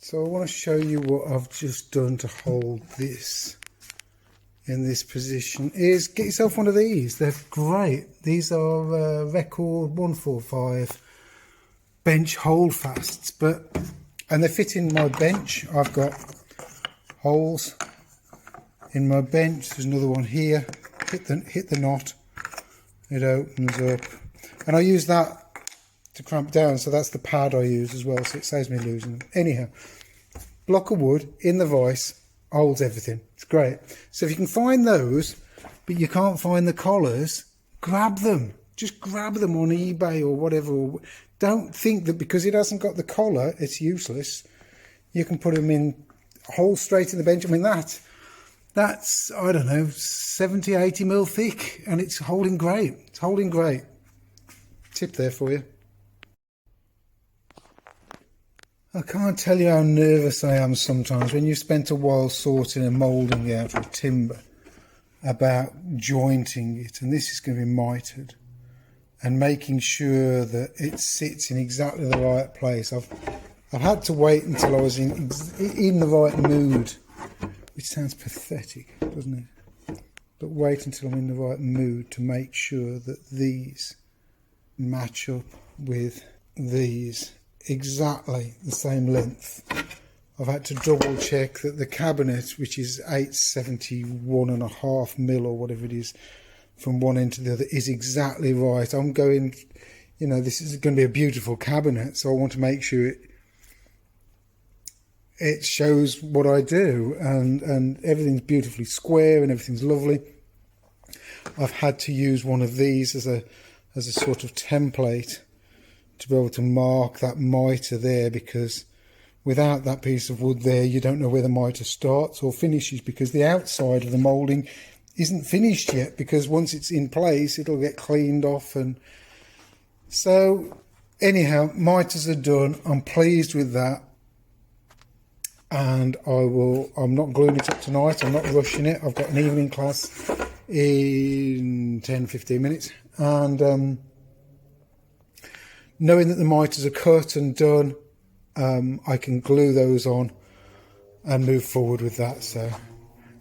So I want to show you what I've just done to hold this in this position. Is get yourself one of these. They're great. These are Record 145 bench Holdfasts, and they fit in my bench. I've got holes in my bench. There's another one here. Hit the knot. It opens up, and I use that to clamp down, so that's the pad I use as well, so it saves me losing them. Anyhow, block of wood in the vise holds everything. It's great. So if you can find those but you can't find the collars, grab them. Just grab them on eBay or whatever. Don't think that because it hasn't got the collar it's useless. You can put them in holes straight in the bench. I mean that's I don't know, 70-80 mil thick, and it's holding great. It's holding great. Tip there for you. I can't tell you how nervous I am sometimes when you've spent a while sorting and moulding out of timber about jointing it, and this is going to be mitered, and making sure that it sits in exactly the right place. I've had to wait until I was in the right mood, which sounds pathetic, doesn't it? But wait until I'm in the right mood to make sure that these match up with these exactly the same length. I've had to double check that the cabinet, which is 871.5 mil or whatever it is from one end to the other, is exactly right. I'm going, you know, this is going to be a beautiful cabinet, so I want to make sure it shows what I do, and everything's beautifully square and everything's lovely. I've had to use one of these as a sort of template to be able to mark that mitre there, because without that piece of wood there you don't know where the mitre starts or finishes, because the outside of the moulding isn't finished yet, because once it's in place it'll get cleaned off. And so anyhow, mitres are done. I'm pleased with that, and I'm not gluing it up tonight. I'm not rushing it. I've got an evening class in 10-15 minutes, and knowing that the mitres are cut and done, I can glue those on and move forward with that. So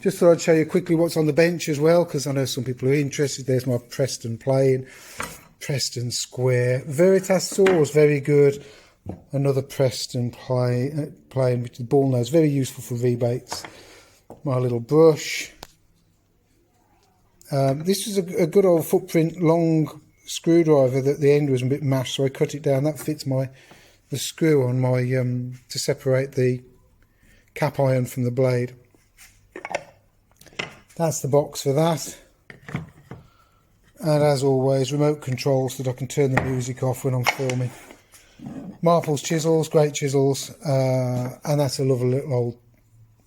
just thought I'd show you quickly what's on the bench as well, because I know some people are interested. There's my Preston plane, Preston square. Veritas saws, very good. Another Preston plane with the ball nose, very useful for rebates. My little brush. This was a good old footprint long screwdriver that the end was a bit mashed, so I cut it down. That fits the screw on my to separate the cap iron from the blade. That's the box for that, and as always, remote control so that I can turn the music off when I'm filming. Marples chisels, great chisels, and that's a lovely little old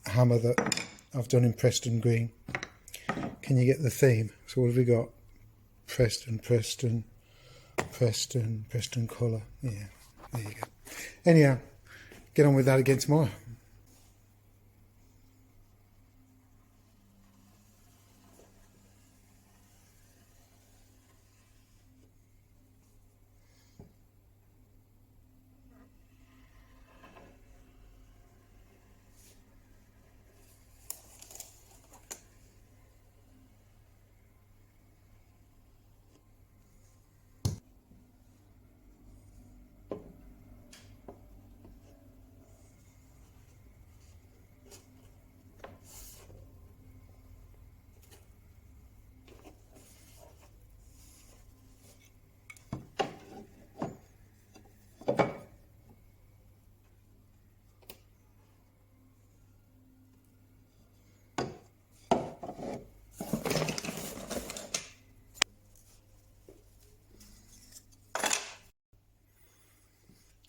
hammer that I've done in Preston green. Can you get the theme? So what have we got? Preston, Preston, Preston, Preston colour. Yeah, there you go. Anyhow, get on with that again tomorrow.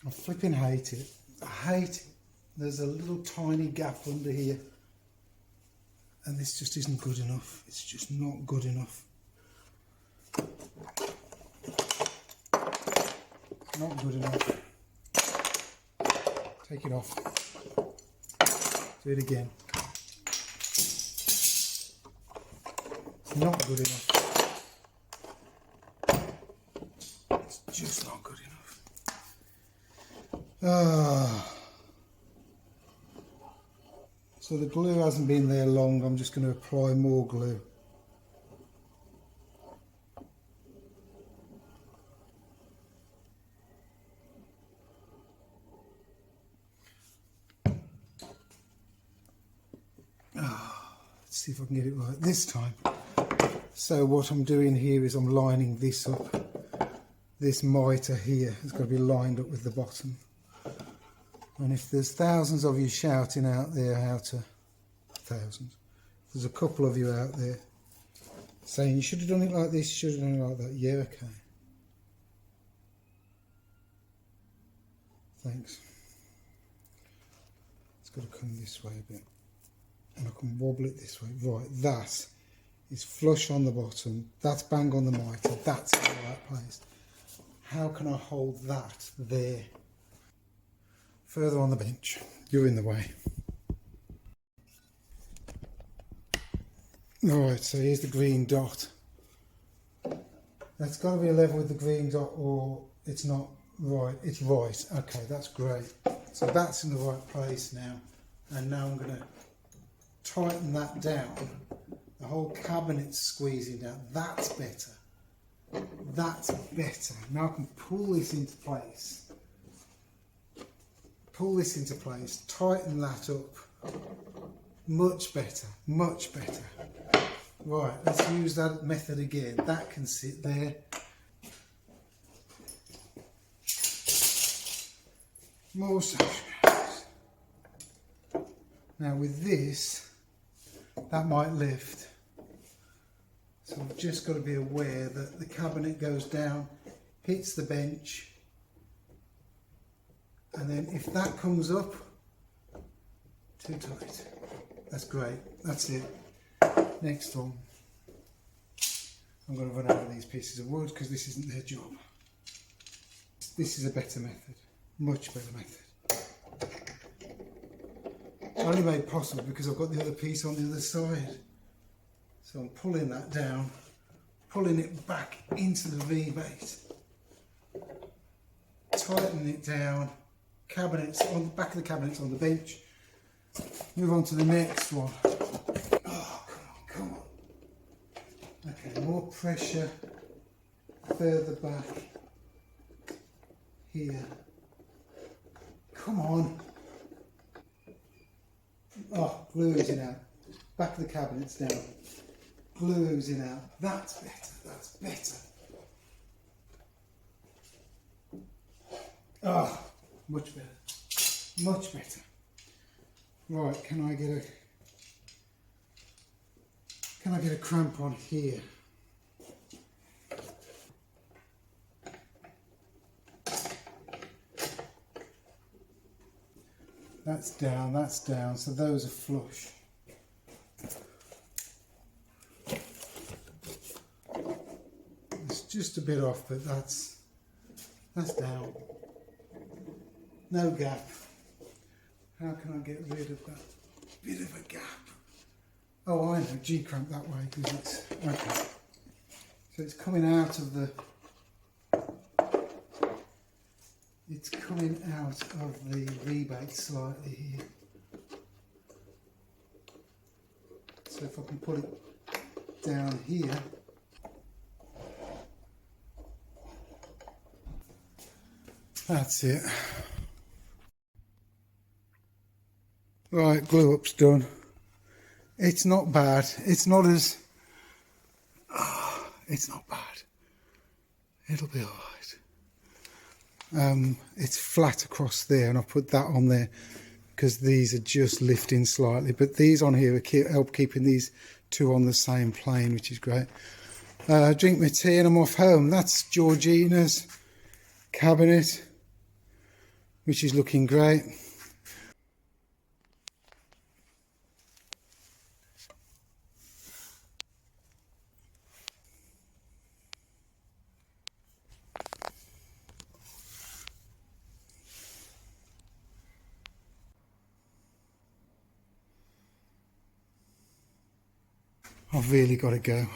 I flipping hate it. I hate it. There's a little tiny gap under here, and this just isn't good enough. It's just not good enough. Not good enough. Take it off. Do it again. Not good enough. It's just not good enough. So the glue hasn't been there long, I'm just going to apply more glue. Let's see if I can get it right this time. So what I'm doing here is I'm lining this up. This mitre here has got to be lined up with the bottom. And if there's thousands of you shouting out there how to... Thousands. There's a couple of you out there saying you should have done it like this, you should have done it like that. Yeah, okay. Thanks. It's got to come this way a bit. And I can wobble it this way. Right, that is flush on the bottom. That's bang on the mitre. That's in the right place. How can I hold that there? Further on the bench. You're in the way. Alright, so here's the green dot. That's got to be level with the green dot or it's not right. It's right. Okay, that's great. So that's in the right place now. And now I'm going to tighten that down. The whole cabinet's squeezing down. That's better. That's better. Now I can pull this into place. Pull this into place. Tighten that up. Much better. Much better. Right, let's use that method again. That can sit there. More subscribers. Now with this, that might lift. So I've just got to be aware that the cabinet goes down, hits the bench, and then if that comes up, too tight. That's great. That's it. Next one. I'm going to run out of these pieces of wood because this isn't their job. This is a better method. Much better method. Only made possible because I've got the other piece on the other side. So I'm pulling that down, pulling it back into the V-bait, tightening it down, cabinets on the back of the cabinets on the bench. Move on to the next one. Oh, come on. Okay, more pressure further back here. Come on. Oh, glue oozing out. Back of the cabinets down. Glue oozing out. That's better. That's better. Oh, much better. Much better. Right, can I get a cramp on here? That's down, so those are flush. It's just a bit off, but that's down. No gap. How can I get rid of that bit of a gap? Oh, I know, G-cramp that way, because it's, okay. So it's coming out of the, V-bait slightly here. So if I can put it down here, that's it. Right, glue up's done. It's not bad. It's not as... it's not bad. It'll be alright. It's flat across there, and I've put that on there because these are just lifting slightly. But these on here help keeping these two on the same plane, which is great. Drink my tea and I'm off home. That's Georgina's cabinet, which is looking great. I've really got to go.